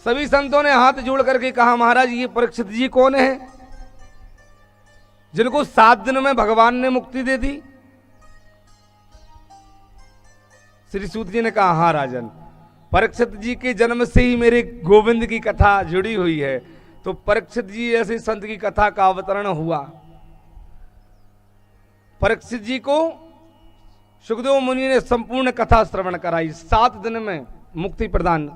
सभी संतों ने हाथ जोड़ करके कहा, महाराज ये परीक्षित जी कौन है जिनको 7 दिन में भगवान ने मुक्ति दे दी? श्री सूत जी ने कहा, हाँ राजन, परीक्षित जी के जन्म से ही मेरे गोविंद की कथा जुड़ी हुई है। तो परीक्षित जी ऐसे संत की कथा का अवतरण हुआ। परीक्षित जी को सुखदेव मुनि ने संपूर्ण कथा श्रवण कराई। 7 दिन में मुक्ति प्रदान।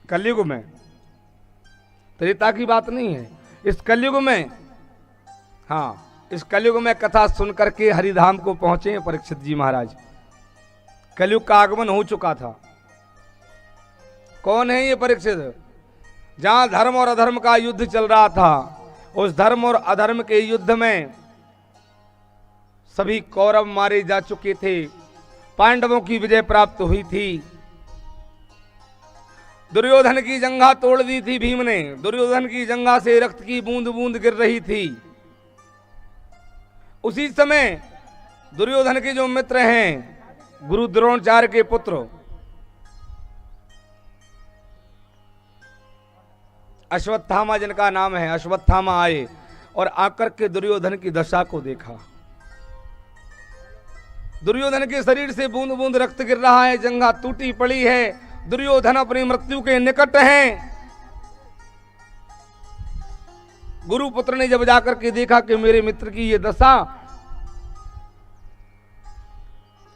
कलयुग में, त्रेता की बात नहीं है, इस कलयुग में, हाँ इस कलयुग में कथा सुन करके हरिधाम को पहुंचे हैं परीक्षित जी महाराज। कलयुग का आगमन हो चुका था। कौन है ये परीक्षित? जहां धर्म और अधर्म का युद्ध चल रहा था, उस धर्म और अधर्म के युद्ध में सभी कौरव मारे जा चुके थे, पांडवों की विजय प्राप्त हुई थी। दुर्योधन की जंघा तोड़ दी थी भीम ने। दुर्योधन की जंघा से रक्त की बूंद बूंद गिर रही थी। उसी समय दुर्योधन के जो मित्र हैं, गुरु द्रोणाचार्य के पुत्र अश्वत्थामा, जिनका नाम है अश्वत्थामा, आए और आकर के दुर्योधन की दशा को देखा। दुर्योधन के शरीर से बूंद बूंद रक्त गिर रहा है, जंघा टूटी पड़ी है, दुर्योधन अपनी मृत्यु के निकट हैं। गुरुपुत्र ने जब जाकर के देखा कि मेरे मित्र की ये दशा,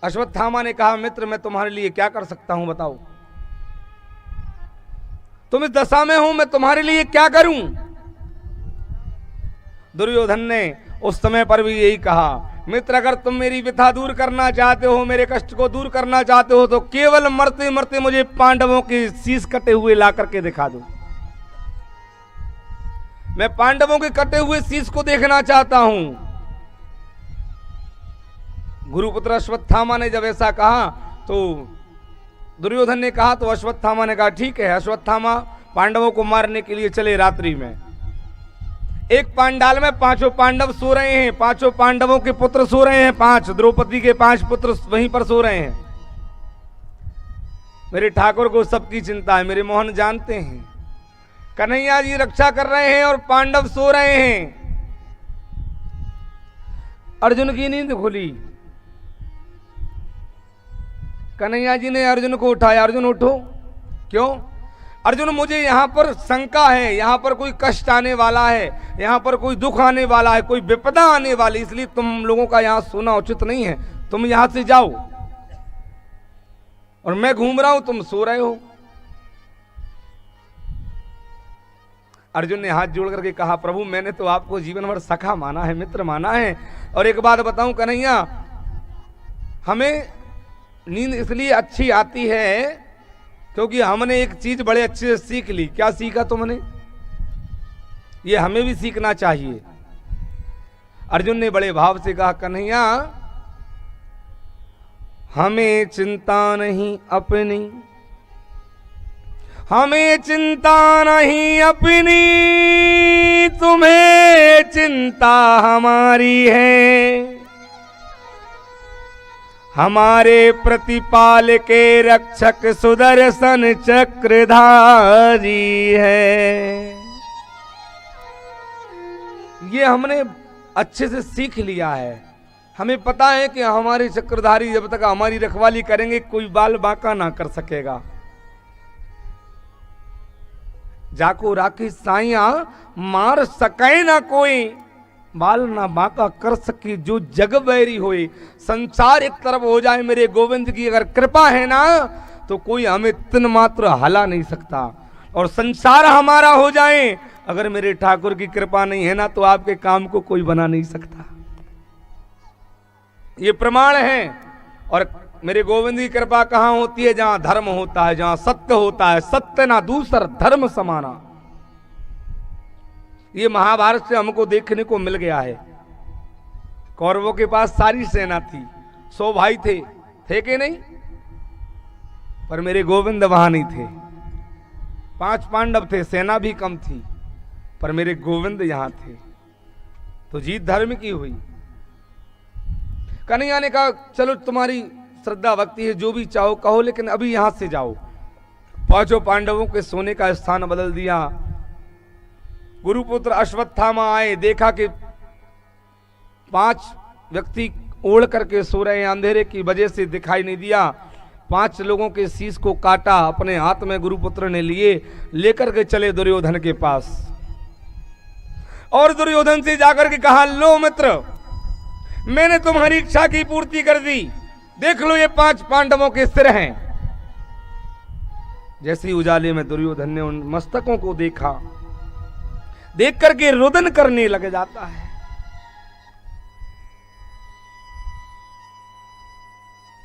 अश्वत्थामा ने कहा, मित्र मैं तुम्हारे लिए क्या कर सकता हूं बताओ, तुम इस दशा में हो, मैं तुम्हारे लिए क्या करूं? दुर्योधन ने उस समय पर भी यही कहा, मित्र अगर तुम मेरी व्यथा दूर करना चाहते हो, मेरे कष्ट को दूर करना चाहते हो, तो केवल मरते मरते मुझे पांडवों के शीश कटे हुए ला करके दिखा दो। मैं पांडवों के कटे हुए शीश को देखना चाहता हूं। गुरुपुत्र अश्वत्थामा ने जब ऐसा कहा तो दुर्योधन ने कहा, तो अश्वत्थामा ने कहा ठीक है। अश्वत्थामा पांडवों को मारने के लिए चले। रात्रि में एक पांडाल में 5 पांडव सो रहे हैं, 5 पांडवों के पुत्र सो रहे हैं, 5 द्रौपदी के 5 पुत्र वहीं पर सो रहे हैं। मेरे ठाकुर को सबकी चिंता है, मेरे मोहन जानते हैं, कन्हैया जी रक्षा कर रहे हैं और पांडव सो रहे हैं। अर्जुन की नींद खुली। कन्हैया जी ने अर्जुन को उठाया, अर्जुन उठो। क्यों? अर्जुन मुझे यहां पर शंका है, यहां पर कोई कष्ट आने वाला है, यहां पर कोई दुख आने वाला है, कोई विपदा आने वाली, इसलिए तुम लोगों का यहां सोना उचित नहीं है, तुम यहां से जाओ। और मैं घूम रहा हूं, तुम सो रहे हो। अर्जुन ने हाथ जोड़ करके कहा, प्रभु मैंने तो आपको जीवन भर सखा माना है, मित्र माना है। और एक बात बताऊं कन्हैया, हमें नींद इसलिए अच्छी आती है क्योंकि हमने एक चीज बड़े अच्छे से सीख ली। क्या सीखा तुमने? ये हमें भी सीखना चाहिए। अर्जुन ने बड़े भाव से कहा, कन्हैया हमें चिंता नहीं अपनी, हमें चिंता नहीं अपनी, तुम्हें चिंता हमारी है। हमारे प्रतिपाल के रक्षक सुदर्शन चक्रधारी है। ये हमने अच्छे से सीख लिया है। हमें पता है कि हमारे चक्रधारी जब तक हमारी रखवाली करेंगे, कोई बाल बांका ना कर सकेगा। जाको राखी साइया मार सके ना कोई, बाल ना बांका कर सके जो जग बैरी होए। संसार एक तरफ हो जाए, मेरे गोविंद की अगर कृपा है ना, तो कोई हमें तिन मात्र हला नहीं सकता। और संसार हमारा हो जाए, अगर मेरे ठाकुर की कृपा नहीं है ना, तो आपके काम को कोई बना नहीं सकता। ये प्रमाण है। और मेरे गोविंद की कृपा कहां होती है? जहां धर्म होता है, जहां सत्य होता है। सत्य ना दूसर धर्म समाना, ये महाभारत से हमको देखने को मिल गया है। कौरवों के पास सारी सेना थी, 100 भाई थे कि नहीं? पर मेरे गोविंद वहां नहीं थे। 5 पांडव थे, सेना भी कम थी, पर मेरे गोविंद यहां थे, तो जीत धर्म की हुई। कन्हैया ने कहा, चलो तुम्हारी श्रद्धा भक्ति है, जो भी चाहो कहो, लेकिन अभी यहां से जाओ। पांचों पांडवों के सोने का स्थान बदल दिया। गुरुपुत्र अश्वत्थामा आए, देखा कि 5 व्यक्ति ओढ़ करके सो रहे हैं, अंधेरे की वजह से दिखाई नहीं दिया। 5 लोगों के शीश को काटा, अपने हाथ में गुरुपुत्र ने लिए, लेकर के चले दुर्योधन के पास और दुर्योधन से जाकर के कहा, लो मित्र, मैंने तुम्हारी इच्छा की पूर्ति कर दी, देख लो ये 5 पांडवों के सिर हैं। जैसे ही उजाले में दुर्योधन ने उन मस्तकों को देखा, देख करके रुदन करने लग जाता है।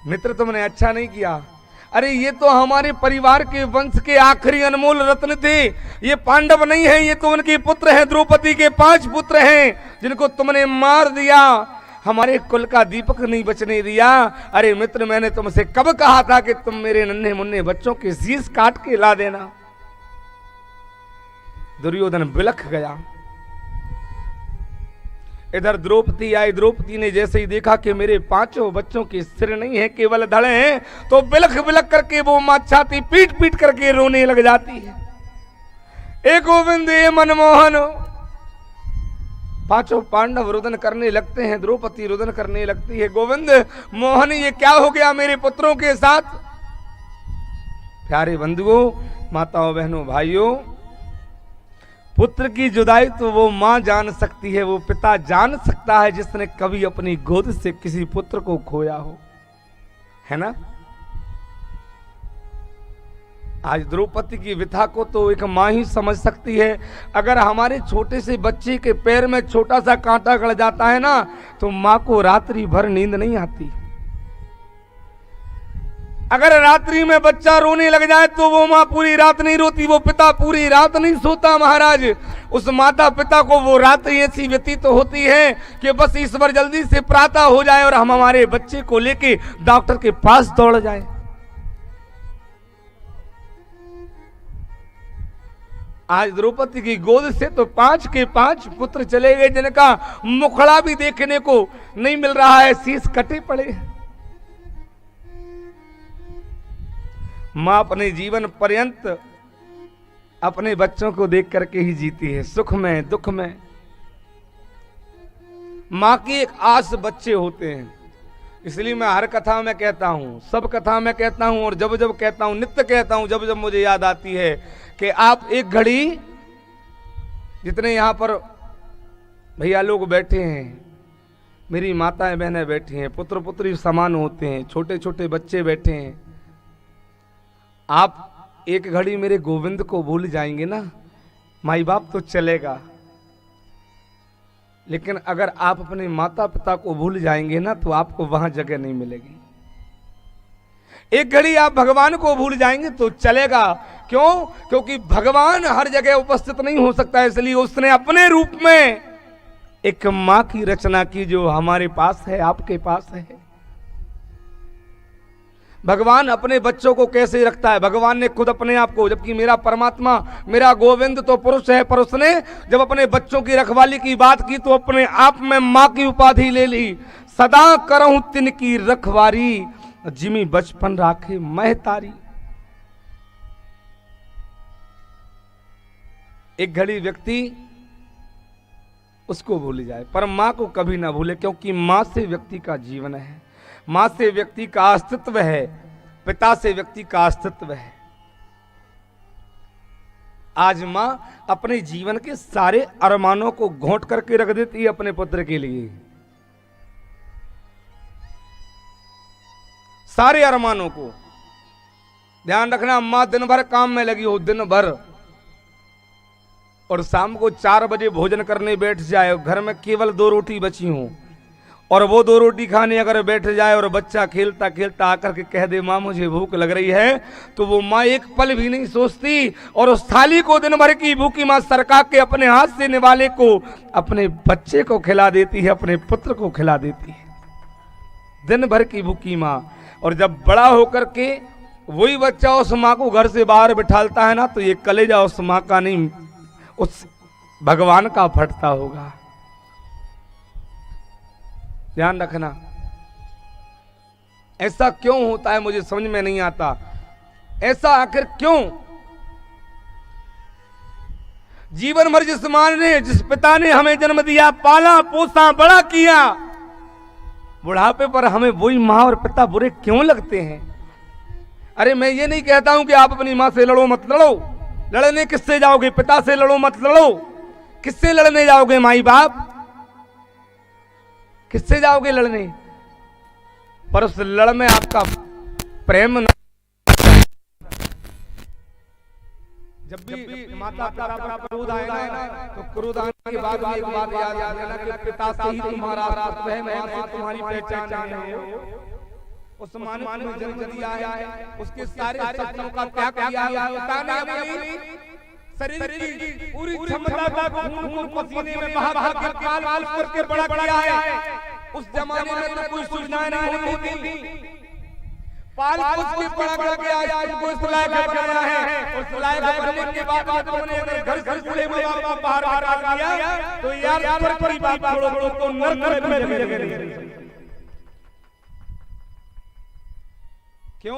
मित्र, तुमने अच्छा नहीं किया। अरे ये तो हमारे परिवार के वंश के आखिरी अनमोल रत्न थे। ये पांडव नहीं है, ये तो उनके पुत्र हैं, द्रौपदी के 5 पुत्र हैं जिनको तुमने मार दिया, हमारे कुल का दीपक नहीं बचने दिया। अरे मित्र, मैंने तुमसे कब कहा था कि तुम मेरे नन्हे मुन्ने बच्चों के शीश काट के ला देना। दुर्योधन बिलख गया। इधर द्रौपदी आई। द्रौपदी ने जैसे ही देखा कि मेरे 5 बच्चों के सिर नहीं है, केवल धड़े हैं, तो बिलख बिलख करके वो मां छाती पीट पीट करके रोने लग जाती है। ए गोविंद, ए मनमोहन। 5 पांडव रुदन करने लगते हैं, द्रौपदी रुदन करने लगती है। गोविंद मोहन, ये क्या हो गया मेरे पुत्रों के साथ? प्यारे बंधुओं, माताओं, बहनों, भाइयों, पुत्र की जुदाई तो वो मां जान सकती है, वो पिता जान सकता है जिसने कभी अपनी गोद से किसी पुत्र को खोया हो, है ना। आज द्रौपदी की व्यथा को तो एक मां ही समझ सकती है। अगर हमारे छोटे से बच्चे के पैर में छोटा सा कांटा गड़ जाता है ना, तो मां को रात्रि भर नींद नहीं आती। अगर रात्रि में बच्चा रोने लग जाए तो वो माँ पूरी रात नहीं रोती, वो पिता पूरी रात नहीं सोता। महाराज, उस माता पिता को वो रात्रि ऐसी व्यतीत तो होती है कि बस ईश्वर जल्दी से प्रातः हो जाए और हम हमारे बच्चे को लेके डॉक्टर के पास दौड़ जाए। आज द्रौपदी की गोद से तो 5 के 5 पुत्र चले गए, जिनका मुखड़ा भी देखने को नहीं मिल रहा है, शीश कटे पड़े। मां अपने जीवन पर्यंत अपने बच्चों को देख करके ही जीती है, सुख में दुख में। मां की एक आस बच्चे होते हैं। इसलिए मैं हर कथा में कहता हूं, सब कथा में कहता हूं, और जब जब कहता हूं, नित्य कहता हूं, जब जब मुझे याद आती है कि आप एक घड़ी, जितने यहां पर भैया लोग बैठे हैं, मेरी माताएं बहनें बैठी हैं, पुत्र पुत्री समान होते हैं, छोटे छोटे बच्चे बैठे हैं, आप एक घड़ी मेरे गोविंद को भूल जाएंगे ना, माई बाप तो चलेगा, लेकिन अगर आप अपने माता पिता को भूल जाएंगे ना, तो आपको वहां जगह नहीं मिलेगी। एक घड़ी आप भगवान को भूल जाएंगे तो चलेगा। क्यों? क्योंकि भगवान हर जगह उपस्थित नहीं हो सकता, इसलिए उसने अपने रूप में एक मां की रचना की, जो हमारे पास है, आपके पास है। भगवान अपने बच्चों को कैसे रखता है? भगवान ने खुद अपने आप को, जबकि मेरा परमात्मा, मेरा गोविंद तो पुरुष है, पर उसने जब अपने बच्चों की रखवाली की बात की तो अपने आप में मां की उपाधि ले ली। सदा करऊं तिनकी रखवारी, जिमी बचपन राखे महतारी। एक घड़ी व्यक्ति उसको भूल जाए, पर मां को कभी ना भूले, क्योंकि मां से व्यक्ति का जीवन है, मां से व्यक्ति का अस्तित्व है, पिता से व्यक्ति का अस्तित्व है। आज मां अपने जीवन के सारे अरमानों को घोंट करके रख देती है अपने पुत्र के लिए, सारे अरमानों को। ध्यान रखना, मां दिन भर काम में लगी हो, दिन भर, और शाम को 4 बजे भोजन करने बैठ जाए, घर में केवल 2 रोटी बची हो, और वो 2 रोटी खाने अगर बैठ जाए और बच्चा खेलता खेलता आकर के कह दे मां मुझे भूख लग रही है, तो वो मां एक पल भी नहीं सोचती, और उस थाली को दिन भर की भूखी मां सरका के अपने हाथ से निवाले को अपने बच्चे को खिला देती है, अपने पुत्र को खिला देती है, दिन भर की भूखी मां। और जब बड़ा होकर के वही बच्चा उस मां को घर से बाहर बिठालता है ना, तो ये कलेजा उस मां का नहीं, उस भगवान का फटता होगा। ध्यान रखना, ऐसा क्यों होता है मुझे समझ में नहीं आता। ऐसा आखिर क्यों? जीवन भर जिस मां ने, जिस पिता ने हमें जन्म दिया, पाला पोसा बड़ा किया, बुढ़ापे पर हमें वही मां और पिता बुरे क्यों लगते हैं? अरे मैं ये नहीं कहता हूं कि आप अपनी मां से लड़ो मत लड़ो, लड़ने किससे जाओगे? पिता से लड़ो मत लड़ो, किससे लड़ने जाओगे? माई बाप किससे जाओगे लड़ने? पर उस लड़ में आपका प्रेम न, जब भी माता पिता पर क्रोध आएगा ना, तो क्रोध आने के बाद भी एक बात याद रखना कि पिता से ही तुम्हारा अस्तित्व है, मां से तुम्हारी पहचान है। उस मां ने तुम्हें जन्म दिया है, उसके सारे सपनों का त्याग किया है, पिता ने अपनी शरीर की पूरी क्षमता का खून पसीने में बहा बहा के पाल करके बड़ा किया है। उस जमाने में तो कोई सुविधाएं नहीं होती थी, पाल पोस के बड़ा करके आज तुमको इस लायक बनाया है। उस लायक बनने के बाद तुमने अगर घर से बूढ़े माँ बाप बाहर काट दिया तो यार पर की बात छोड़ो तो नरक में जगह नहीं। क्यों?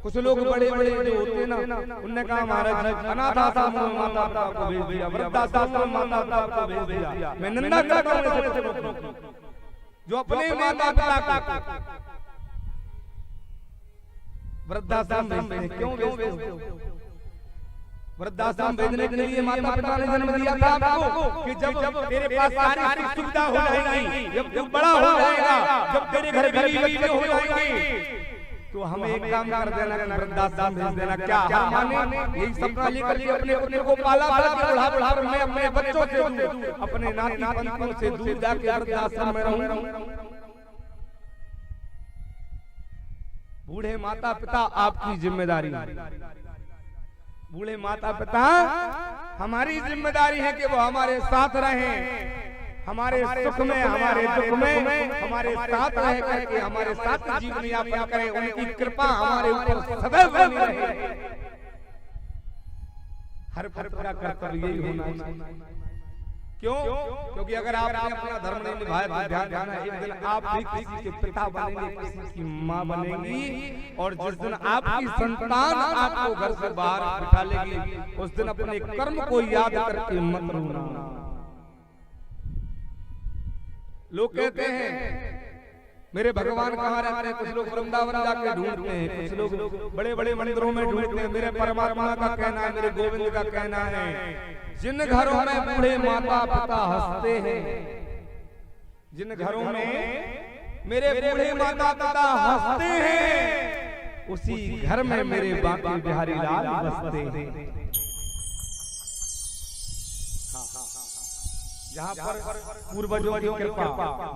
कुछ लोग बड़े बड़े जो होते ना, उनने कहा महाराज अनाथ आश्रम में माता पिता को भेज दिया, वृद्धाश्रम में माता पिता को भेज दिया। मैं निंदा करता हूं ऐसे लोगों की जो अपने माता पिता को वृद्धाश्रम भेजते हैं। क्यों भेजते हो? वृद्धाश्रम भेजने के लिए माता पिता ने जन्म दिया था आपको कि जब तेरे पास सारी सुविधा हो जाएगी, जब बड़ा हो जाएगा, जब तेरे घर बीवी बच्चे हो जाएंगे, तो हमें एक काम कर देना कि वृद्धाश्रम भेज देना। क्या हर मां ने यही सपना लेकर के अपने पुत्र को पाला बड़ा कि बुढ़ापे में अपने बच्चों से दूर, अपने नाती नातियों से दूर जाके वृद्धाश्रम में रहूं? बूढ़े माता पिता आपकी जिम्मेदारी, बूढ़े माता पिता हमारी जिम्मेदारी है कि वो हमारे साथ रहें, हमारे सुख में हमारे दुख में हमारे साथ रह करके हमारे साथ जीवन यापन करें। उनकी कृपा हमारे ऊपर सदैव बनी रहे। हर पुत्र का कर्तव्य यही होना चाहिए। क्यों? क्योंकि अगर आपने अपना धर्म नहीं निभाया तो ध्यान रखना, एक दिन आप भी किसी के पिता बनेंगे, किसी की मां बनेंगी, और जिस दिन आपकी संतान आपको घर से बाहर बिठा लेगी, उस दिन अपने कर्म को याद करके मत रोना। लोग कहते हैं मेरे भगवान कहाँ रहते हैं? कुछ लोग वृंदावन जाके ढूंढते हैं, कुछ लोग बड़े बड़े मंदिरों में ढूंढते हैं। मेरे परमात्मा का कहना है, मेरे गोविंद का कहना है, जिन घरों में बूढ़े माता पिता हंसते हैं, जिन घरों में मेरे बूढ़े माता पिता हंसते हैं, उसी घर में मेरे बांके बिहारी लाल बसते हैं। जहाँ पर पूर्वजों की कृपा,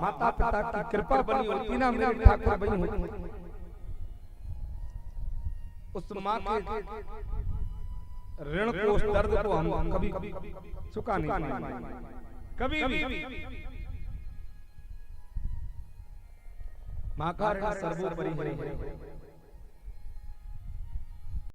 माता पिता की कृपा बनी होती ना, मेरे ठाकुर बनी होती, उस माँ के ऋण को, उस दर्द को हम कभी चुका नहीं पाएंगे, कभी भी। माँ का ऋण सर्वोपरि है।